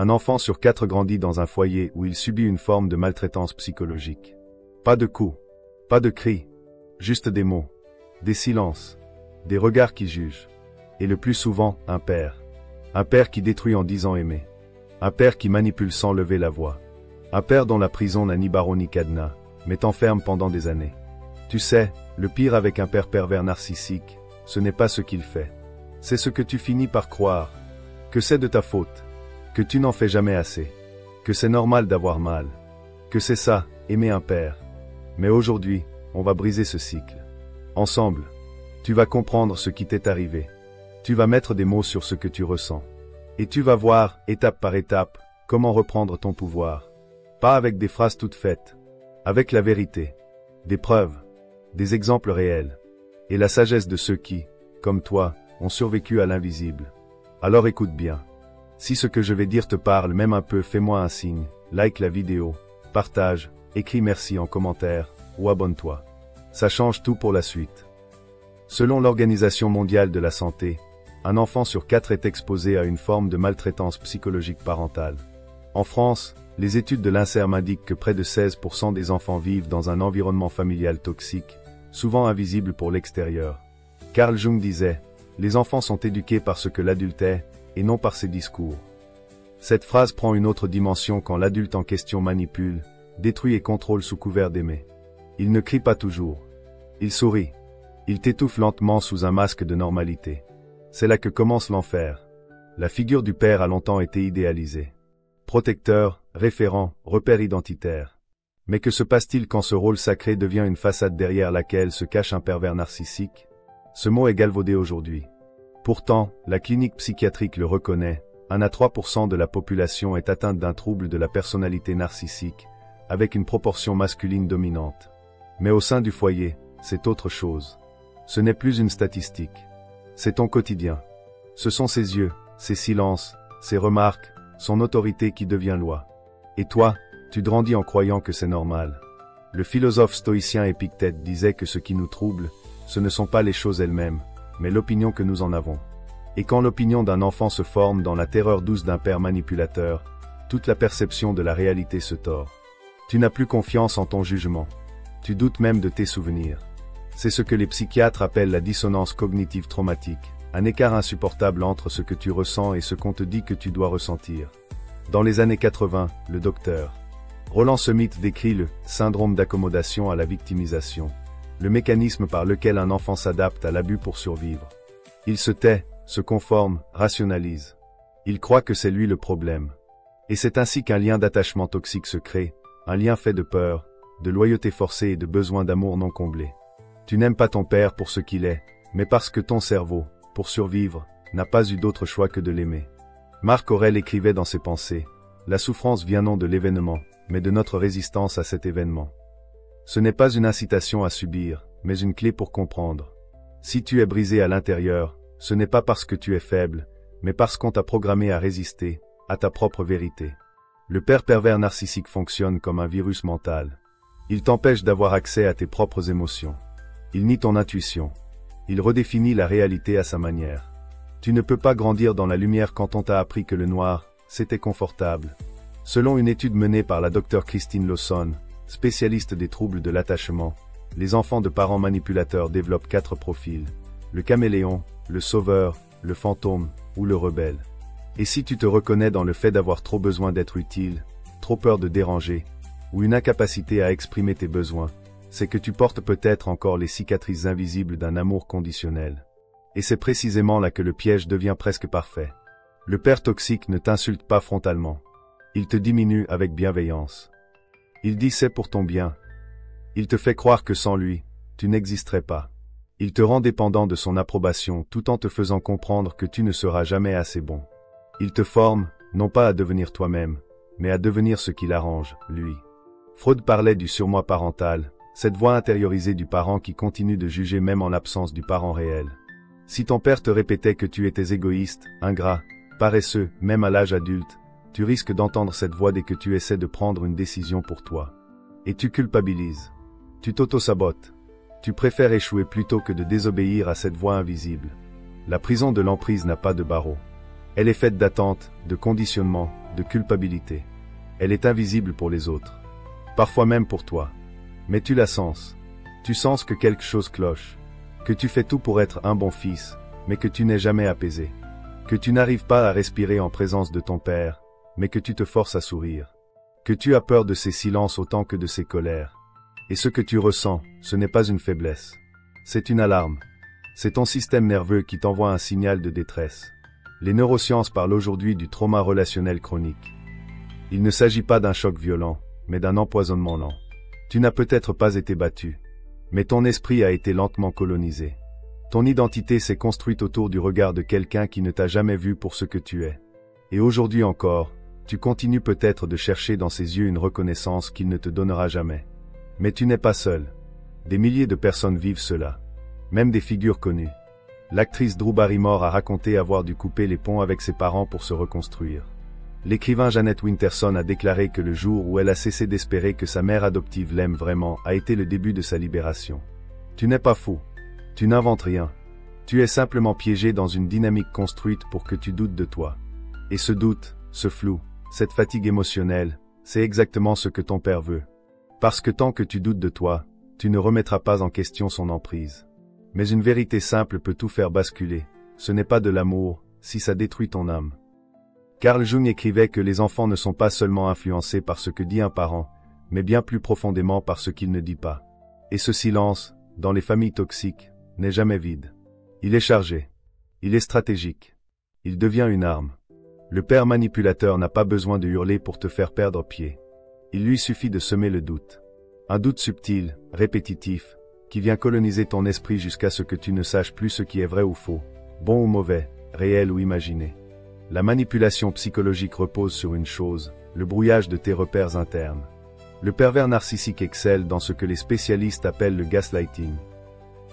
Un enfant sur 4 grandit dans un foyer où il subit une forme de maltraitance psychologique. Pas de coups, pas de cris, juste des mots, des silences, des regards qui jugent. Et le plus souvent, un père. Un père qui détruit en disant aimer. Un père qui manipule sans lever la voix. Un père dont la prison n'a ni barreau ni cadenas, mais t'enferme pendant des années. Tu sais, le pire avec un père pervers narcissique, ce n'est pas ce qu'il fait. C'est ce que tu finis par croire. Que c'est de ta faute. Que tu n'en fais jamais assez. Que c'est normal d'avoir mal. Que c'est ça, aimer un père. Mais aujourd'hui, on va briser ce cycle. Ensemble, tu vas comprendre ce qui t'est arrivé. Tu vas mettre des mots sur ce que tu ressens. Et tu vas voir, étape par étape, comment reprendre ton pouvoir. Pas avec des phrases toutes faites. Avec la vérité. Des preuves. Des exemples réels. Et la sagesse de ceux qui, comme toi, ont survécu à l'invisible. Alors écoute bien. Si ce que je vais dire te parle même un peu, fais-moi un signe, like la vidéo, partage, écris merci en commentaire, ou abonne-toi. Ça change tout pour la suite. Selon l'Organisation mondiale de la santé, un enfant sur 4 est exposé à une forme de maltraitance psychologique parentale. En France, les études de l'INSERM indiquent que près de 16% des enfants vivent dans un environnement familial toxique, souvent invisible pour l'extérieur. Carl Jung disait, « Les enfants sont éduqués par ce que l'adulte est, et non par ses discours. » Cette phrase prend une autre dimension quand l'adulte en question manipule, détruit et contrôle sous couvert d'aimer. Il ne crie pas toujours. Il sourit. Il t'étouffe lentement sous un masque de normalité. C'est là que commence l'enfer. La figure du père a longtemps été idéalisée. Protecteur, référent, repère identitaire. Mais que se passe-t-il quand ce rôle sacré devient une façade derrière laquelle se cache un pervers narcissique? Ce mot est galvaudé aujourd'hui. Pourtant, la clinique psychiatrique le reconnaît, 1 à 3% de la population est atteinte d'un trouble de la personnalité narcissique, avec une proportion masculine dominante. Mais au sein du foyer, c'est autre chose. Ce n'est plus une statistique. C'est ton quotidien. Ce sont ses yeux, ses silences, ses remarques, son autorité qui devient loi. Et toi, tu grandis en croyant que c'est normal. Le philosophe stoïcien Épictète disait que ce qui nous trouble, ce ne sont pas les choses elles-mêmes, mais l'opinion que nous en avons. Et quand l'opinion d'un enfant se forme dans la terreur douce d'un père manipulateur, toute la perception de la réalité se tord. Tu n'as plus confiance en ton jugement. Tu doutes même de tes souvenirs. C'est ce que les psychiatres appellent la dissonance cognitive traumatique, un écart insupportable entre ce que tu ressens et ce qu'on te dit que tu dois ressentir. Dans les années 80, le docteur Roland Smith décrit le syndrome d'accommodation à la victimisation, le mécanisme par lequel un enfant s'adapte à l'abus pour survivre. Il se tait, se conforme, rationalise. Il croit que c'est lui le problème. Et c'est ainsi qu'un lien d'attachement toxique se crée, un lien fait de peur, de loyauté forcée et de besoin d'amour non comblé. Tu n'aimes pas ton père pour ce qu'il est, mais parce que ton cerveau, pour survivre, n'a pas eu d'autre choix que de l'aimer. Marc Aurèle écrivait dans ses pensées, « La souffrance vient non de l'événement, mais de notre résistance à cet événement. » Ce n'est pas une incitation à subir, mais une clé pour comprendre. Si tu es brisé à l'intérieur, ce n'est pas parce que tu es faible, mais parce qu'on t'a programmé à résister, à ta propre vérité. Le père pervers narcissique fonctionne comme un virus mental. Il t'empêche d'avoir accès à tes propres émotions. Il nie ton intuition. Il redéfinit la réalité à sa manière. Tu ne peux pas grandir dans la lumière quand on t'a appris que le noir, c'était confortable. Selon une étude menée par la docteure Christine Lawson, spécialiste des troubles de l'attachement, les enfants de parents manipulateurs développent 4 profils. Le caméléon, le sauveur, le fantôme ou le rebelle. Et si tu te reconnais dans le fait d'avoir trop besoin d'être utile, trop peur de déranger, ou une incapacité à exprimer tes besoins, c'est que tu portes peut-être encore les cicatrices invisibles d'un amour conditionnel. Et c'est précisément là que le piège devient presque parfait. Le père toxique ne t'insulte pas frontalement. Il te diminue avec bienveillance. Il dit c'est pour ton bien. Il te fait croire que sans lui, tu n'existerais pas. Il te rend dépendant de son approbation tout en te faisant comprendre que tu ne seras jamais assez bon. Il te forme, non pas à devenir toi-même, mais à devenir ce qui l'arrange, lui. Freud parlait du surmoi parental, cette voix intériorisée du parent qui continue de juger même en l'absence du parent réel. Si ton père te répétait que tu étais égoïste, ingrat, paresseux, même à l'âge adulte, tu risques d'entendre cette voix dès que tu essaies de prendre une décision pour toi. Et tu culpabilises. Tu t'auto-sabotes. Tu préfères échouer plutôt que de désobéir à cette voix invisible. La prison de l'emprise n'a pas de barreaux. Elle est faite d'attentes, de conditionnements, de culpabilité. Elle est invisible pour les autres. Parfois même pour toi. Mais tu la sens. Tu sens que quelque chose cloche. Que tu fais tout pour être un bon fils, mais que tu n'es jamais apaisé. Que tu n'arrives pas à respirer en présence de ton père, mais que tu te forces à sourire. Que tu as peur de ses silences autant que de ses colères. Et ce que tu ressens, ce n'est pas une faiblesse. C'est une alarme. C'est ton système nerveux qui t'envoie un signal de détresse. Les neurosciences parlent aujourd'hui du trauma relationnel chronique. Il ne s'agit pas d'un choc violent, mais d'un empoisonnement lent. Tu n'as peut-être pas été battu, mais ton esprit a été lentement colonisé. Ton identité s'est construite autour du regard de quelqu'un qui ne t'a jamais vu pour ce que tu es. Et aujourd'hui encore, tu continues peut-être de chercher dans ses yeux une reconnaissance qu'il ne te donnera jamais. Mais tu n'es pas seul. Des milliers de personnes vivent cela. Même des figures connues. L'actrice Drew Barrymore a raconté avoir dû couper les ponts avec ses parents pour se reconstruire. L'écrivain Jeanette Winterson a déclaré que le jour où elle a cessé d'espérer que sa mère adoptive l'aime vraiment a été le début de sa libération. Tu n'es pas fou. Tu n'inventes rien. Tu es simplement piégé dans une dynamique construite pour que tu doutes de toi. Et ce doute, ce flou, cette fatigue émotionnelle, c'est exactement ce que ton père veut. Parce que tant que tu doutes de toi, tu ne remettras pas en question son emprise. Mais une vérité simple peut tout faire basculer. Ce n'est pas de l'amour, si ça détruit ton âme. Carl Jung écrivait que les enfants ne sont pas seulement influencés par ce que dit un parent, mais bien plus profondément par ce qu'il ne dit pas. Et ce silence, dans les familles toxiques, n'est jamais vide. Il est chargé. Il est stratégique. Il devient une arme. Le père manipulateur n'a pas besoin de hurler pour te faire perdre pied. Il lui suffit de semer le doute. Un doute subtil, répétitif, qui vient coloniser ton esprit jusqu'à ce que tu ne saches plus ce qui est vrai ou faux, bon ou mauvais, réel ou imaginé. La manipulation psychologique repose sur une chose, le brouillage de tes repères internes. Le pervers narcissique excelle dans ce que les spécialistes appellent le gaslighting.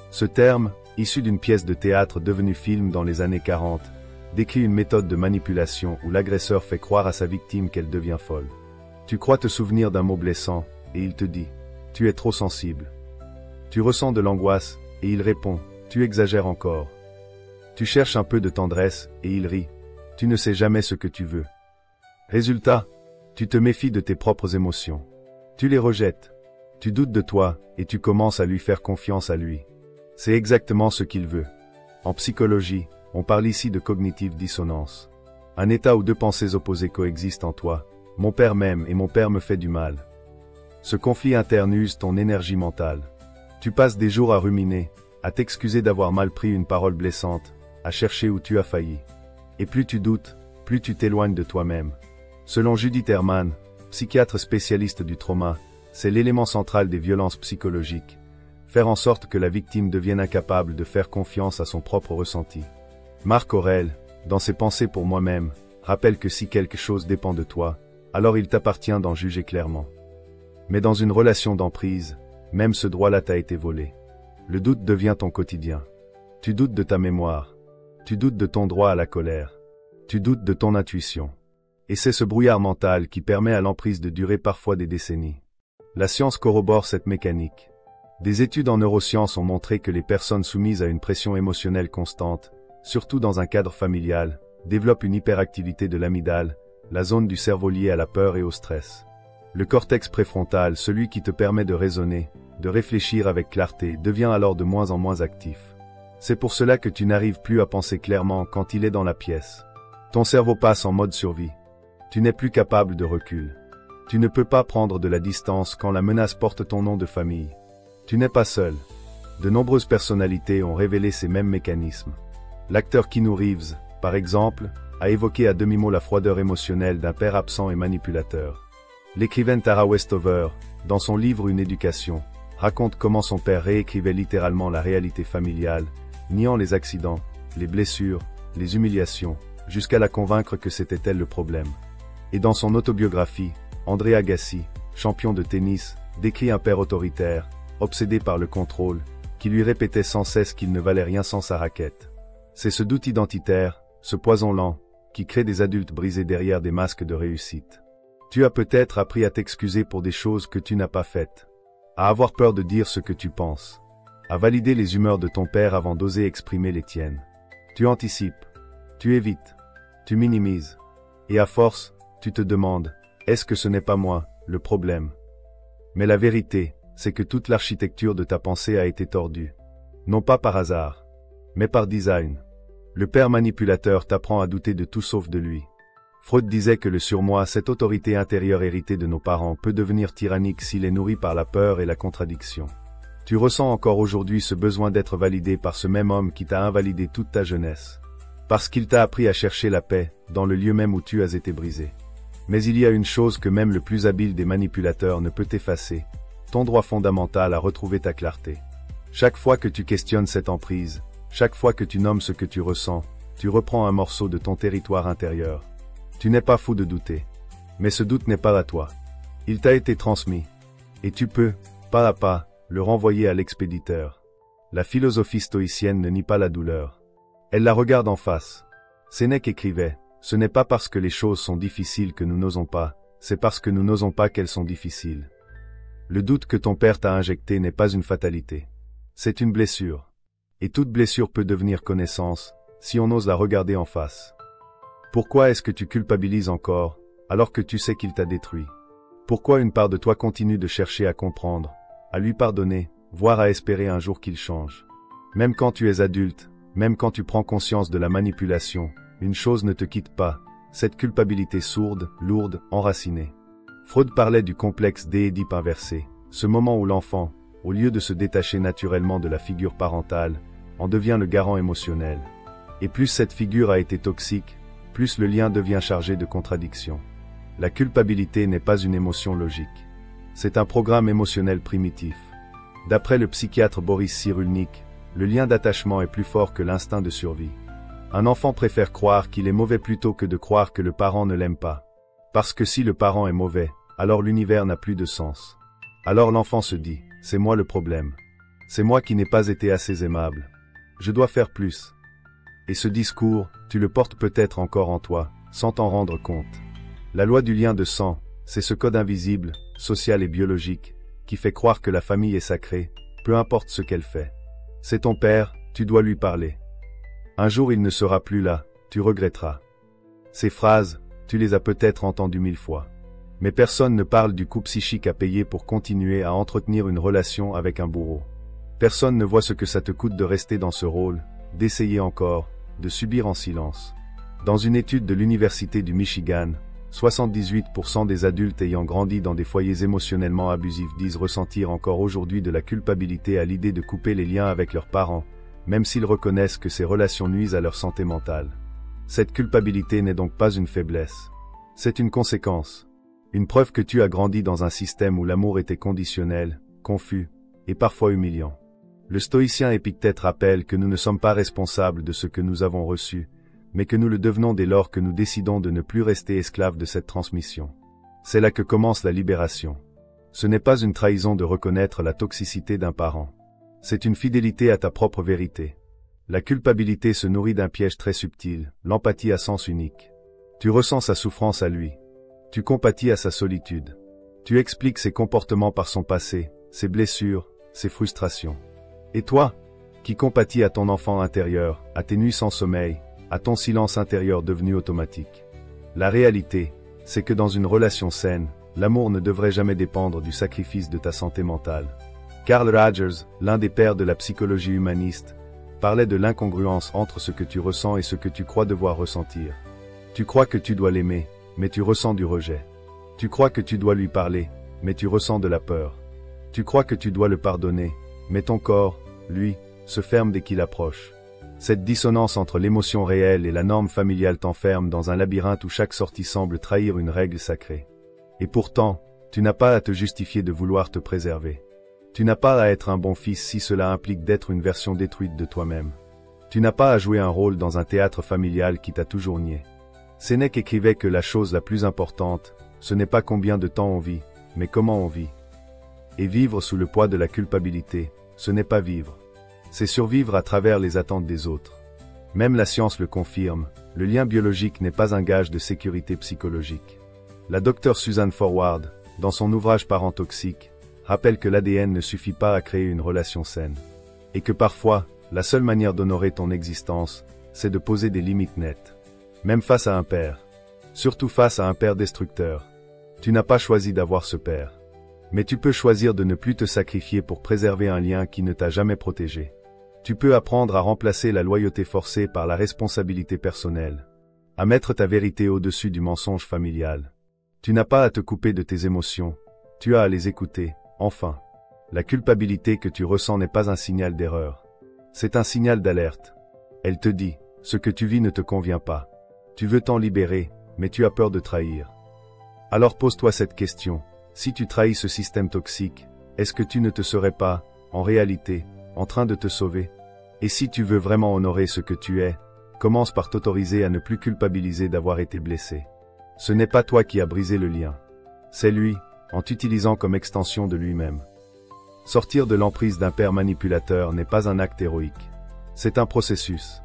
Ce terme, issu d'une pièce de théâtre devenue film dans les années 40, décrit une méthode de manipulation où l'agresseur fait croire à sa victime qu'elle devient folle. Tu crois te souvenir d'un mot blessant, et il te dit « Tu es trop sensible ». Tu ressens de l'angoisse, et il répond « Tu exagères encore ». Tu cherches un peu de tendresse, et il rit. Tu ne sais jamais ce que tu veux. Résultat, tu te méfies de tes propres émotions. Tu les rejettes. Tu doutes de toi, et tu commences à lui faire confiance à lui. C'est exactement ce qu'il veut. En psychologie, on parle ici de cognitive dissonance. Un état où deux pensées opposées coexistent en toi. Mon père m'aime et mon père me fait du mal. Ce conflit interne use ton énergie mentale. Tu passes des jours à ruminer, à t'excuser d'avoir mal pris une parole blessante, à chercher où tu as failli. Et plus tu doutes, plus tu t'éloignes de toi-même. Selon Judith Herman, psychiatre spécialiste du trauma, c'est l'élément central des violences psychologiques. Faire en sorte que la victime devienne incapable de faire confiance à son propre ressenti. Marc Aurèle, dans ses Pensées pour moi-même, rappelle que si quelque chose dépend de toi, alors il t'appartient d'en juger clairement. Mais dans une relation d'emprise, même ce droit-là t'a été volé. Le doute devient ton quotidien. Tu doutes de ta mémoire. Tu doutes de ton droit à la colère. Tu doutes de ton intuition. Et c'est ce brouillard mental qui permet à l'emprise de durer parfois des décennies. La science corrobore cette mécanique. Des études en neurosciences ont montré que les personnes soumises à une pression émotionnelle constante, surtout dans un cadre familial, développent une hyperactivité de l'amygdale, la zone du cerveau liée à la peur et au stress. Le cortex préfrontal, celui qui te permet de raisonner, de réfléchir avec clarté, devient alors de moins en moins actif. C'est pour cela que tu n'arrives plus à penser clairement quand il est dans la pièce. Ton cerveau passe en mode survie. Tu n'es plus capable de recul. Tu ne peux pas prendre de la distance quand la menace porte ton nom de famille. Tu n'es pas seul. De nombreuses personnalités ont révélé ces mêmes mécanismes. L'acteur Keanu Reeves, par exemple, a évoqué à demi-mot la froideur émotionnelle d'un père absent et manipulateur. L'écrivaine Tara Westover, dans son livre Une éducation, raconte comment son père réécrivait littéralement la réalité familiale, niant les accidents, les blessures, les humiliations, jusqu'à la convaincre que c'était elle le problème. Et dans son autobiographie, André Agassi, champion de tennis, décrit un père autoritaire, obsédé par le contrôle, qui lui répétait sans cesse qu'il ne valait rien sans sa raquette. C'est ce doute identitaire, ce poison lent, qui crée des adultes brisés derrière des masques de réussite. Tu as peut-être appris à t'excuser pour des choses que tu n'as pas faites, à avoir peur de dire ce que tu penses, à valider les humeurs de ton père avant d'oser exprimer les tiennes. Tu anticipes, tu évites, tu minimises, et à force, tu te demandes, est-ce que ce n'est pas moi, le problème? Mais la vérité, c'est que toute l'architecture de ta pensée a été tordue. Non pas par hasard, mais par design. Le père manipulateur t'apprend à douter de tout sauf de lui. Freud disait que le surmoi, cette autorité intérieure héritée de nos parents, peut devenir tyrannique s'il est nourri par la peur et la contradiction. Tu ressens encore aujourd'hui ce besoin d'être validé par ce même homme qui t'a invalidé toute ta jeunesse. Parce qu'il t'a appris à chercher la paix, dans le lieu même où tu as été brisé. Mais il y a une chose que même le plus habile des manipulateurs ne peut effacer, ton droit fondamental à retrouver ta clarté. Chaque fois que tu questionnes cette emprise, chaque fois que tu nommes ce que tu ressens, tu reprends un morceau de ton territoire intérieur. Tu n'es pas fou de douter. Mais ce doute n'est pas à toi. Il t'a été transmis. Et tu peux, pas à pas, le renvoyer à l'expéditeur. La philosophie stoïcienne ne nie pas la douleur. Elle la regarde en face. Sénèque écrivait, « Ce n'est pas parce que les choses sont difficiles que nous n'osons pas, c'est parce que nous n'osons pas qu'elles sont difficiles. » Le doute que ton père t'a injecté n'est pas une fatalité. C'est une blessure. Et toute blessure peut devenir connaissance, si on ose la regarder en face. Pourquoi est-ce que tu culpabilises encore, alors que tu sais qu'il t'a détruit? Pourquoi une part de toi continue de chercher à comprendre, à lui pardonner, voire à espérer un jour qu'il change? Même quand tu es adulte, même quand tu prends conscience de la manipulation, une chose ne te quitte pas, cette culpabilité sourde, lourde, enracinée. Freud parlait du complexe d'Édipe inversé, ce moment où l'enfant, au lieu de se détacher naturellement de la figure parentale, en devient le garant émotionnel. Et plus cette figure a été toxique, plus le lien devient chargé de contradictions. La culpabilité n'est pas une émotion logique. C'est un programme émotionnel primitif. D'après le psychiatre Boris Cyrulnik, le lien d'attachement est plus fort que l'instinct de survie. Un enfant préfère croire qu'il est mauvais plutôt que de croire que le parent ne l'aime pas. Parce que si le parent est mauvais, alors l'univers n'a plus de sens. Alors l'enfant se dit, c'est moi le problème. C'est moi qui n'ai pas été assez aimable. Je dois faire plus. Et ce discours, tu le portes peut-être encore en toi, sans t'en rendre compte. La loi du lien de sang, c'est ce code invisible, social et biologique, qui fait croire que la famille est sacrée, peu importe ce qu'elle fait. C'est ton père, tu dois lui parler. Un jour il ne sera plus là, tu regretteras. Ces phrases, tu les as peut-être entendues 1000 fois. Mais personne ne parle du coût psychique à payer pour continuer à entretenir une relation avec un bourreau. Personne ne voit ce que ça te coûte de rester dans ce rôle, d'essayer encore, de subir en silence. Dans une étude de l'Université du Michigan, 78% des adultes ayant grandi dans des foyers émotionnellement abusifs disent ressentir encore aujourd'hui de la culpabilité à l'idée de couper les liens avec leurs parents, même s'ils reconnaissent que ces relations nuisent à leur santé mentale. Cette culpabilité n'est donc pas une faiblesse. C'est une conséquence. Une preuve que tu as grandi dans un système où l'amour était conditionnel, confus, et parfois humiliant. Le stoïcien Épictète rappelle que nous ne sommes pas responsables de ce que nous avons reçu, mais que nous le devenons dès lors que nous décidons de ne plus rester esclaves de cette transmission. C'est là que commence la libération. Ce n'est pas une trahison de reconnaître la toxicité d'un parent. C'est une fidélité à ta propre vérité. La culpabilité se nourrit d'un piège très subtil, l'empathie à sens unique. Tu ressens sa souffrance à lui. Tu compatis à sa solitude. Tu expliques ses comportements par son passé, ses blessures, ses frustrations. Et toi, qui compatis à ton enfant intérieur, à tes nuits sans sommeil, à ton silence intérieur devenu automatique. La réalité, c'est que dans une relation saine, l'amour ne devrait jamais dépendre du sacrifice de ta santé mentale. Carl Rogers, l'un des pères de la psychologie humaniste, parlait de l'incongruence entre ce que tu ressens et ce que tu crois devoir ressentir. Tu crois que tu dois l'aimer, mais tu ressens du rejet. Tu crois que tu dois lui parler, mais tu ressens de la peur. Tu crois que tu dois le pardonner, mais ton corps, lui, se ferme dès qu'il approche. Cette dissonance entre l'émotion réelle et la norme familiale t'enferme dans un labyrinthe où chaque sortie semble trahir une règle sacrée. Et pourtant, tu n'as pas à te justifier de vouloir te préserver. Tu n'as pas à être un bon fils si cela implique d'être une version détruite de toi-même. Tu n'as pas à jouer un rôle dans un théâtre familial qui t'a toujours nié. Sénèque écrivait que la chose la plus importante, ce n'est pas combien de temps on vit, mais comment on vit. Et vivre sous le poids de la culpabilité, ce n'est pas vivre. C'est survivre à travers les attentes des autres. Même la science le confirme, le lien biologique n'est pas un gage de sécurité psychologique. La docteure Suzanne Forward, dans son ouvrage Parents toxiques, rappelle que l'ADN ne suffit pas à créer une relation saine. Et que parfois, la seule manière d'honorer ton existence, c'est de poser des limites nettes. Même face à un père. surtout face à un père destructeur. Tu n'as pas choisi d'avoir ce père. Mais tu peux choisir de ne plus te sacrifier pour préserver un lien qui ne t'a jamais protégé. Tu peux apprendre à remplacer la loyauté forcée par la responsabilité personnelle. À mettre ta vérité au-dessus du mensonge familial. Tu n'as pas à te couper de tes émotions. Tu as à les écouter, enfin. La culpabilité que tu ressens n'est pas un signal d'erreur. C'est un signal d'alerte. Elle te dit, ce que tu vis ne te convient pas. Tu veux t'en libérer, mais tu as peur de trahir. Alors pose-toi cette question. Si tu trahis ce système toxique, est-ce que tu ne te serais pas, en réalité, en train de te sauver? Et si tu veux vraiment honorer ce que tu es, commence par t'autoriser à ne plus culpabiliser d'avoir été blessé. Ce n'est pas toi qui as brisé le lien. C'est lui, en t'utilisant comme extension de lui-même. Sortir de l'emprise d'un père manipulateur n'est pas un acte héroïque. C'est un processus.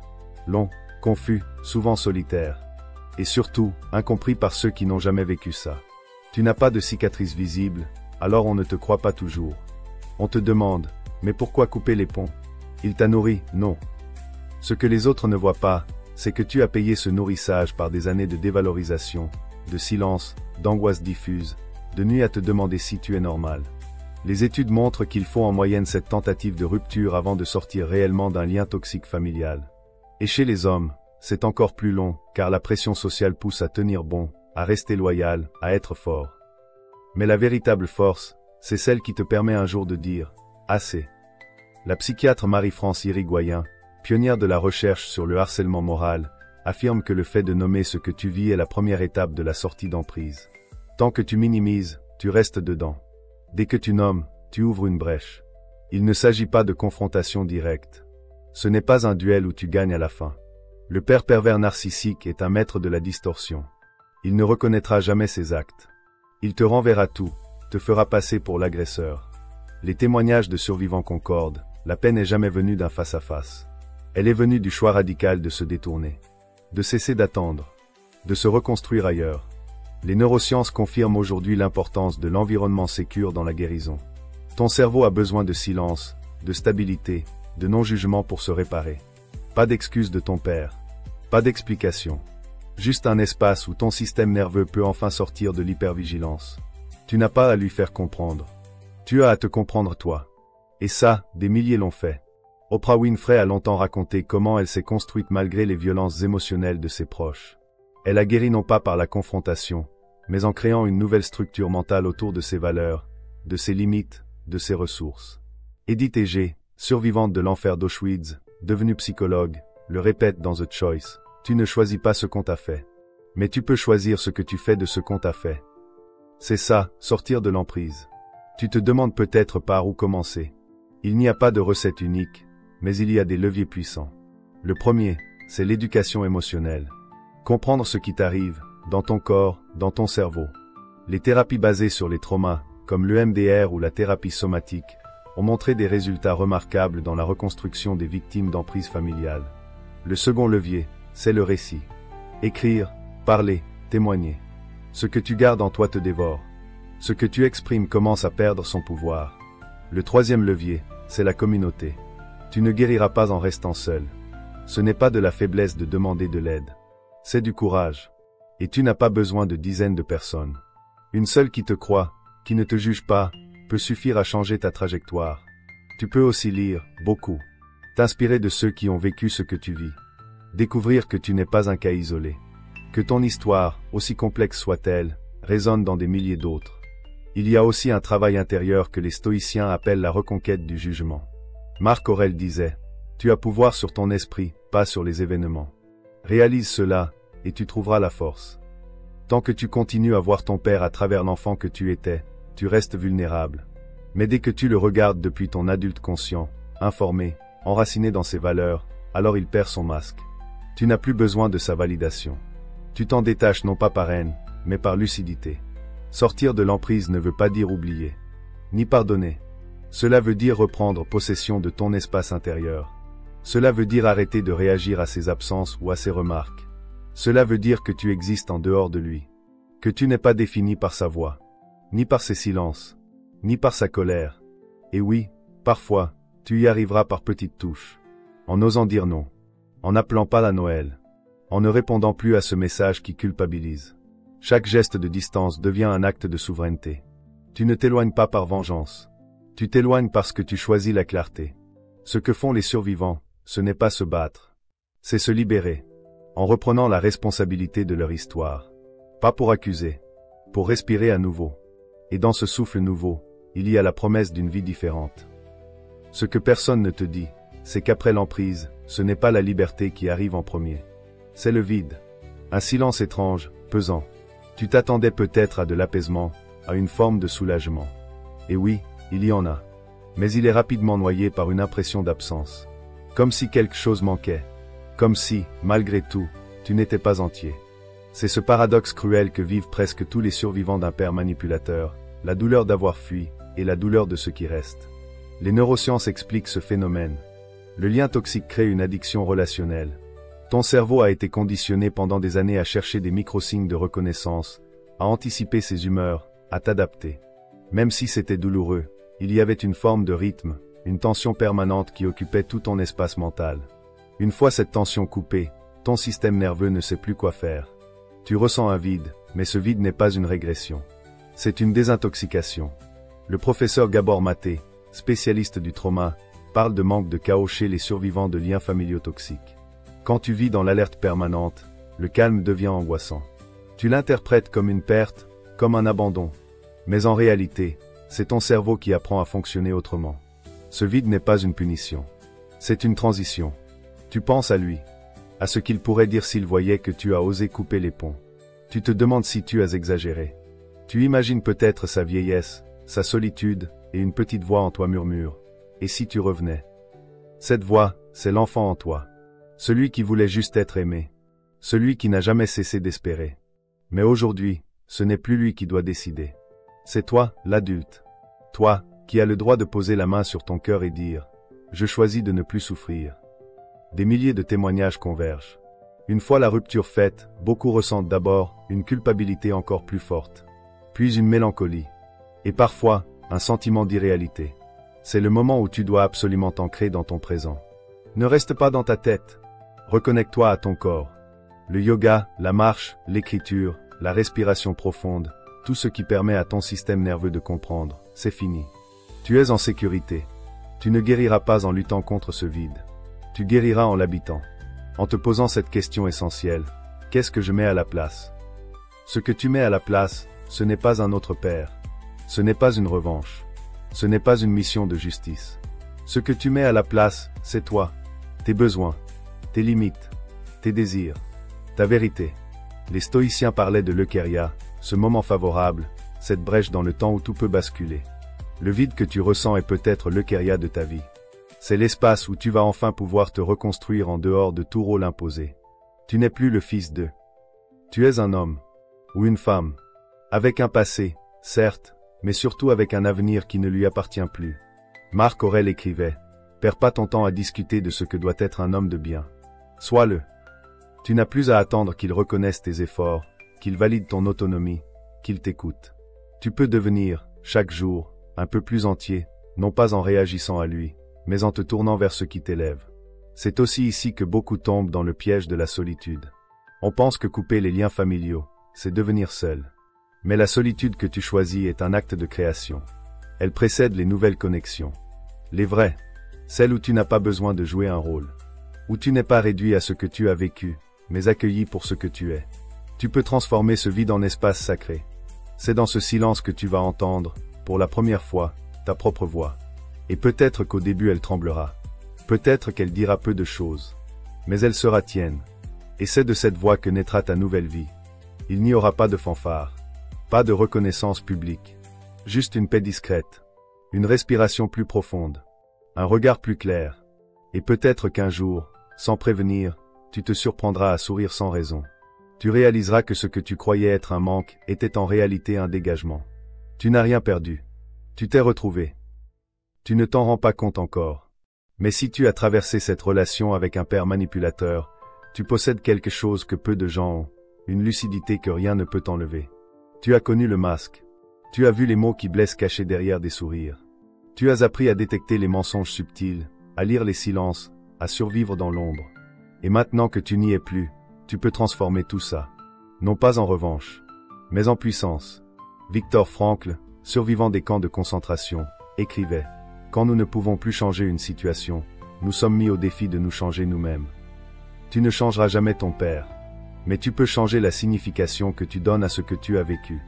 Long, confus, souvent solitaire. Et surtout, incompris par ceux qui n'ont jamais vécu ça. Tu n'as pas de cicatrice visible, alors on ne te croit pas toujours. On te demande, mais pourquoi couper les ponts? Il t'a nourri, non. Ce que les autres ne voient pas, c'est que tu as payé ce nourrissage par des années de dévalorisation, de silence, d'angoisse diffuse, de nuit à te demander si tu es normal. Les études montrent qu'il faut en moyenne cette tentative de rupture avant de sortir réellement d'un lien toxique familial. Et chez les hommes, c'est encore plus long, car la pression sociale pousse à tenir bon, à rester loyal, à être fort. Mais la véritable force, c'est celle qui te permet un jour de dire « assez ». La psychiatre Marie-France Irigoyen, pionnière de la recherche sur le harcèlement moral, affirme que le fait de nommer ce que tu vis est la première étape de la sortie d'emprise. Tant que tu minimises, tu restes dedans. Dès que tu nommes, tu ouvres une brèche. Il ne s'agit pas de confrontation directe. Ce n'est pas un duel où tu gagnes à la fin. Le père pervers narcissique est un maître de la distorsion. Il ne reconnaîtra jamais ses actes. Il te renverra tout, te fera passer pour l'agresseur. Les témoignages de survivants concordent, la peine n'est jamais venue d'un face-à-face. Elle est venue du choix radical de se détourner, de cesser d'attendre, de se reconstruire ailleurs. Les neurosciences confirment aujourd'hui l'importance de l'environnement sécure dans la guérison. Ton cerveau a besoin de silence, de stabilité, de non-jugement pour se réparer. Pas d'excuse de ton père, pas d'explication. Juste un espace où ton système nerveux peut enfin sortir de l'hypervigilance. Tu n'as pas à lui faire comprendre. Tu as à te comprendre toi. Et ça, des milliers l'ont fait. Oprah Winfrey a longtemps raconté comment elle s'est construite malgré les violences émotionnelles de ses proches. Elle a guéri non pas par la confrontation, mais en créant une nouvelle structure mentale autour de ses valeurs, de ses limites, de ses ressources. Edith Eger, survivante de l'enfer d'Auschwitz, devenue psychologue, le répète dans The Choice. Tu ne choisis pas ce qu'on t'a fait. Mais tu peux choisir ce que tu fais de ce qu'on t'a fait. C'est ça, sortir de l'emprise. Tu te demandes peut-être par où commencer. Il n'y a pas de recette unique, mais il y a des leviers puissants. Le premier, c'est l'éducation émotionnelle. Comprendre ce qui t'arrive, dans ton corps, dans ton cerveau. Les thérapies basées sur les traumas, comme l'EMDR ou la thérapie somatique, ont montré des résultats remarquables dans la reconstruction des victimes d'emprise familiale. Le second levier, c'est le récit. Écrire, parler, témoigner. Ce que tu gardes en toi te dévore. Ce que tu exprimes commence à perdre son pouvoir. Le troisième levier, c'est la communauté. Tu ne guériras pas en restant seul. Ce n'est pas de la faiblesse de demander de l'aide. C'est du courage. Et tu n'as pas besoin de dizaines de personnes. Une seule qui te croit, qui ne te juge pas, peut suffire à changer ta trajectoire. Tu peux aussi lire, beaucoup. T'inspirer de ceux qui ont vécu ce que tu vis. Découvrir que tu n'es pas un cas isolé. Que ton histoire, aussi complexe soit-elle, résonne dans des milliers d'autres. Il y a aussi un travail intérieur que les stoïciens appellent la reconquête du jugement. Marc Aurèle disait, « Tu as pouvoir sur ton esprit, pas sur les événements. Réalise cela, et tu trouveras la force. Tant que tu continues à voir ton père à travers l'enfant que tu étais, tu restes vulnérable. Mais dès que tu le regardes depuis ton adulte conscient, informé, enraciné dans ses valeurs, alors il perd son masque. Tu n'as plus besoin de sa validation. Tu t'en détaches non pas par haine, mais par lucidité. Sortir de l'emprise ne veut pas dire oublier, ni pardonner. Cela veut dire reprendre possession de ton espace intérieur. Cela veut dire arrêter de réagir à ses absences ou à ses remarques. Cela veut dire que tu existes en dehors de lui. Que tu n'es pas défini par sa voix, ni par ses silences, ni par sa colère. Et oui, parfois, tu y arriveras par petites touches. En osant dire non. En n'appelant pas à Noël. En ne répondant plus à ce message qui culpabilise. Chaque geste de distance devient un acte de souveraineté. Tu ne t'éloignes pas par vengeance. Tu t'éloignes parce que tu choisis la clarté. Ce que font les survivants, ce n'est pas se battre. C'est se libérer, en reprenant la responsabilité de leur histoire. Pas pour accuser, pour respirer à nouveau. Et dans ce souffle nouveau, il y a la promesse d'une vie différente. Ce que personne ne te dit, c'est qu'après l'emprise, ce n'est pas la liberté qui arrive en premier. C'est le vide. Un silence étrange, pesant. Tu t'attendais peut-être à de l'apaisement, à une forme de soulagement. Et oui, il y en a. Mais il est rapidement noyé par une impression d'absence. Comme si quelque chose manquait. Comme si, malgré tout, tu n'étais pas entier. C'est ce paradoxe cruel que vivent presque tous les survivants d'un père manipulateur, la douleur d'avoir fui, et la douleur de ce qui reste. Les neurosciences expliquent ce phénomène. Le lien toxique crée une addiction relationnelle. Ton cerveau a été conditionné pendant des années à chercher des microsignes de reconnaissance, à anticiper ses humeurs, à t'adapter. Même si c'était douloureux, il y avait une forme de rythme, une tension permanente qui occupait tout ton espace mental. Une fois cette tension coupée, ton système nerveux ne sait plus quoi faire. Tu ressens un vide, mais ce vide n'est pas une régression. C'est une désintoxication. Le professeur Gabor Maté, spécialiste du trauma, parle de manque de chaos chez les survivants de liens familiaux toxiques. Quand tu vis dans l'alerte permanente, le calme devient angoissant. Tu l'interprètes comme une perte, comme un abandon. Mais en réalité, c'est ton cerveau qui apprend à fonctionner autrement. Ce vide n'est pas une punition. C'est une transition. Tu penses à lui, à ce qu'il pourrait dire s'il voyait que tu as osé couper les ponts. Tu te demandes si tu as exagéré. Tu imagines peut-être sa vieillesse, sa solitude, et une petite voix en toi murmure. Et si tu revenais? Cette voix, c'est l'enfant en toi. Celui qui voulait juste être aimé. Celui qui n'a jamais cessé d'espérer. Mais aujourd'hui, ce n'est plus lui qui doit décider. C'est toi, l'adulte. Toi, qui as le droit de poser la main sur ton cœur et dire « Je choisis de ne plus souffrir ». Des milliers de témoignages convergent. Une fois la rupture faite, beaucoup ressentent d'abord une culpabilité encore plus forte, puis une mélancolie, et parfois, un sentiment d'irréalité. C'est le moment où tu dois absolument t'ancrer dans ton présent. Ne reste pas dans ta tête. Reconnecte-toi à ton corps. Le yoga, la marche, l'écriture, la respiration profonde, tout ce qui permet à ton système nerveux de comprendre, c'est fini. Tu es en sécurité. Tu ne guériras pas en luttant contre ce vide. Tu guériras en l'habitant. En te posant cette question essentielle, qu'est-ce que je mets à la place? Ce que tu mets à la place, ce n'est pas un autre père. Ce n'est pas une revanche. Ce n'est pas une mission de justice. Ce que tu mets à la place, c'est toi. Tes besoins, tes limites, tes désirs, ta vérité. Les stoïciens parlaient de l'eucharia, ce moment favorable, cette brèche dans le temps où tout peut basculer. Le vide que tu ressens est peut-être l'eucharia de ta vie. C'est l'espace où tu vas enfin pouvoir te reconstruire en dehors de tout rôle imposé. Tu n'es plus le fils d'eux. Tu es un homme, ou une femme, avec un passé, certes, mais surtout avec un avenir qui ne lui appartient plus. Marc Aurèle écrivait « Perds pas ton temps à discuter de ce que doit être un homme de bien. Sois-le. Tu n'as plus à attendre qu'il reconnaisse tes efforts, qu'il valide ton autonomie, qu'il t'écoute. Tu peux devenir, chaque jour, un peu plus entier, non pas en réagissant à lui, mais en te tournant vers ce qui t'élève. C'est aussi ici que beaucoup tombent dans le piège de la solitude. On pense que couper les liens familiaux, c'est devenir seul. Mais la solitude que tu choisis est un acte de création. Elle précède les nouvelles connexions. Les vraies. Celles où tu n'as pas besoin de jouer un rôle. Où tu n'es pas réduit à ce que tu as vécu, mais accueilli pour ce que tu es. Tu peux transformer ce vide en espace sacré. C'est dans ce silence que tu vas entendre, pour la première fois, ta propre voix. Et peut-être qu'au début elle tremblera. Peut-être qu'elle dira peu de choses. Mais elle sera tienne. Et c'est de cette voix que naîtra ta nouvelle vie. Il n'y aura pas de fanfare. Pas de reconnaissance publique. Juste une paix discrète. Une respiration plus profonde. Un regard plus clair. Et peut-être qu'un jour, sans prévenir, tu te surprendras à sourire sans raison. Tu réaliseras que ce que tu croyais être un manque était en réalité un dégagement. Tu n'as rien perdu. Tu t'es retrouvé. Tu ne t'en rends pas compte encore. Mais si tu as traversé cette relation avec un père manipulateur, tu possèdes quelque chose que peu de gens ont, une lucidité que rien ne peut enlever. Tu as connu le masque. Tu as vu les mots qui blessent cachés derrière des sourires. Tu as appris à détecter les mensonges subtils, à lire les silences, à survivre dans l'ombre. Et maintenant que tu n'y es plus, tu peux transformer tout ça. Non pas en revanche, mais en puissance. Viktor Frankl, survivant des camps de concentration, écrivait « Quand nous ne pouvons plus changer une situation, nous sommes mis au défi de nous changer nous-mêmes. Tu ne changeras jamais ton père, mais tu peux changer la signification que tu donnes à ce que tu as vécu.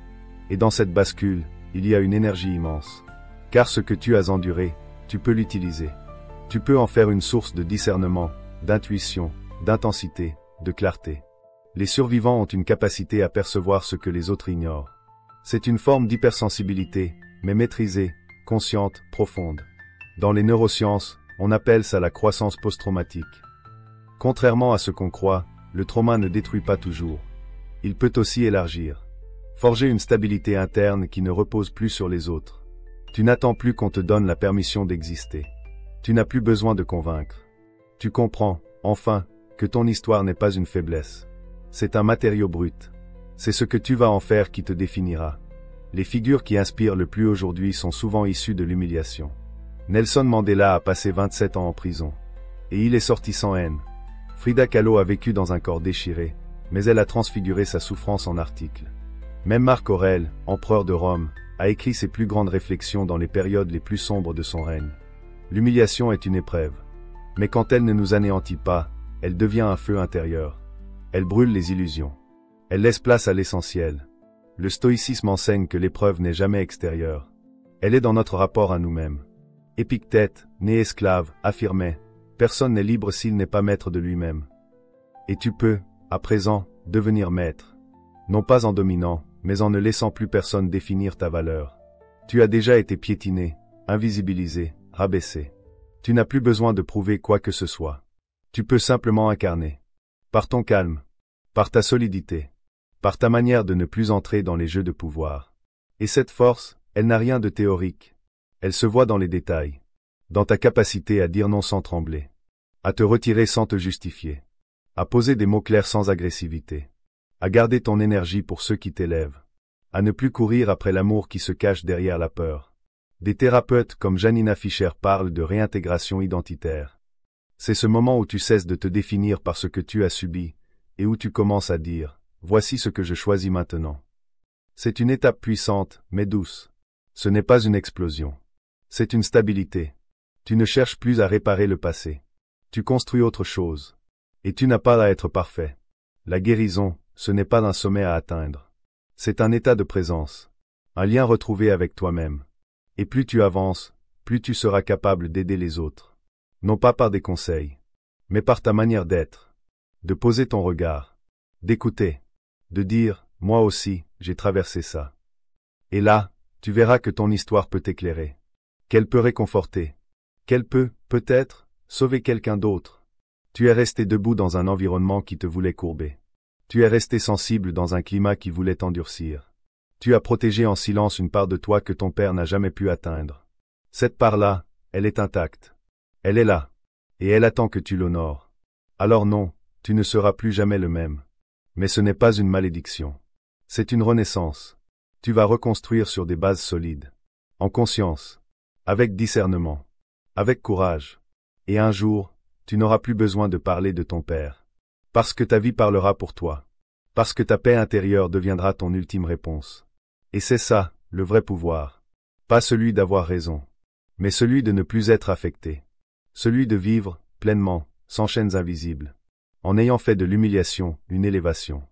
Et dans cette bascule, il y a une énergie immense. Car ce que tu as enduré, tu peux l'utiliser. Tu peux en faire une source de discernement, d'intuition, d'intensité, de clarté. Les survivants ont une capacité à percevoir ce que les autres ignorent. C'est une forme d'hypersensibilité, mais maîtrisée, consciente, profonde. Dans les neurosciences, on appelle ça la croissance post-traumatique. Contrairement à ce qu'on croit, le trauma ne détruit pas toujours. Il peut aussi élargir. Forger une stabilité interne qui ne repose plus sur les autres. Tu n'attends plus qu'on te donne la permission d'exister. Tu n'as plus besoin de convaincre. Tu comprends, enfin, que ton histoire n'est pas une faiblesse. C'est un matériau brut. C'est ce que tu vas en faire qui te définira. Les figures qui inspirent le plus aujourd'hui sont souvent issues de l'humiliation. Nelson Mandela a passé 27 ans en prison. Et il est sorti sans haine. Frida Kahlo a vécu dans un corps déchiré, mais elle a transfiguré sa souffrance en articles. Même Marc Aurèle, empereur de Rome, a écrit ses plus grandes réflexions dans les périodes les plus sombres de son règne. L'humiliation est une épreuve. Mais quand elle ne nous anéantit pas, elle devient un feu intérieur. Elle brûle les illusions. Elle laisse place à l'essentiel. Le stoïcisme enseigne que l'épreuve n'est jamais extérieure. Elle est dans notre rapport à nous-mêmes. Épictète, né esclave, affirmait « Personne n'est libre s'il n'est pas maître de lui-même ». Et tu peux, à présent, devenir maître. Non pas en dominant, mais en ne laissant plus personne définir ta valeur. Tu as déjà été piétiné, invisibilisé, rabaissé. Tu n'as plus besoin de prouver quoi que ce soit. Tu peux simplement incarner. Par ton calme, par ta solidité, par ta manière de ne plus entrer dans les jeux de pouvoir. Et cette force, elle n'a rien de théorique. Elle se voit dans les détails. Dans ta capacité à dire non sans trembler. À te retirer sans te justifier. À poser des mots clairs sans agressivité. À garder ton énergie pour ceux qui t'élèvent. À ne plus courir après l'amour qui se cache derrière la peur. Des thérapeutes comme Janina Fischer parlent de réintégration identitaire. C'est ce moment où tu cesses de te définir par ce que tu as subi, et où tu commences à dire « Voici ce que je choisis maintenant ». C'est une étape puissante, mais douce. Ce n'est pas une explosion. C'est une stabilité. Tu ne cherches plus à réparer le passé. Tu construis autre chose. Et tu n'as pas à être parfait. La guérison, ce n'est pas un sommet à atteindre. C'est un état de présence. Un lien retrouvé avec toi-même. Et plus tu avances, plus tu seras capable d'aider les autres. Non pas par des conseils, mais par ta manière d'être. De poser ton regard. D'écouter. De dire, moi aussi, j'ai traversé ça. Et là, tu verras que ton histoire peut t'éclairer. Qu'elle peut réconforter. Qu'elle peut, peut-être, sauver quelqu'un d'autre. Tu es resté debout dans un environnement qui te voulait courber. Tu es resté sensible dans un climat qui voulait t'endurcir. Tu as protégé en silence une part de toi que ton père n'a jamais pu atteindre. Cette part-là, elle est intacte. Elle est là. Et elle attend que tu l'honores. Alors non, tu ne seras plus jamais le même. Mais ce n'est pas une malédiction. C'est une renaissance. Tu vas reconstruire sur des bases solides. En conscience. Avec discernement. Avec courage. Et un jour, tu n'auras plus besoin de parler de ton père. Parce que ta vie parlera pour toi. Parce que ta paix intérieure deviendra ton ultime réponse. Et c'est ça, le vrai pouvoir. Pas celui d'avoir raison. Mais celui de ne plus être affecté. Celui de vivre, pleinement, sans chaînes invisibles. En ayant fait de l'humiliation, une élévation.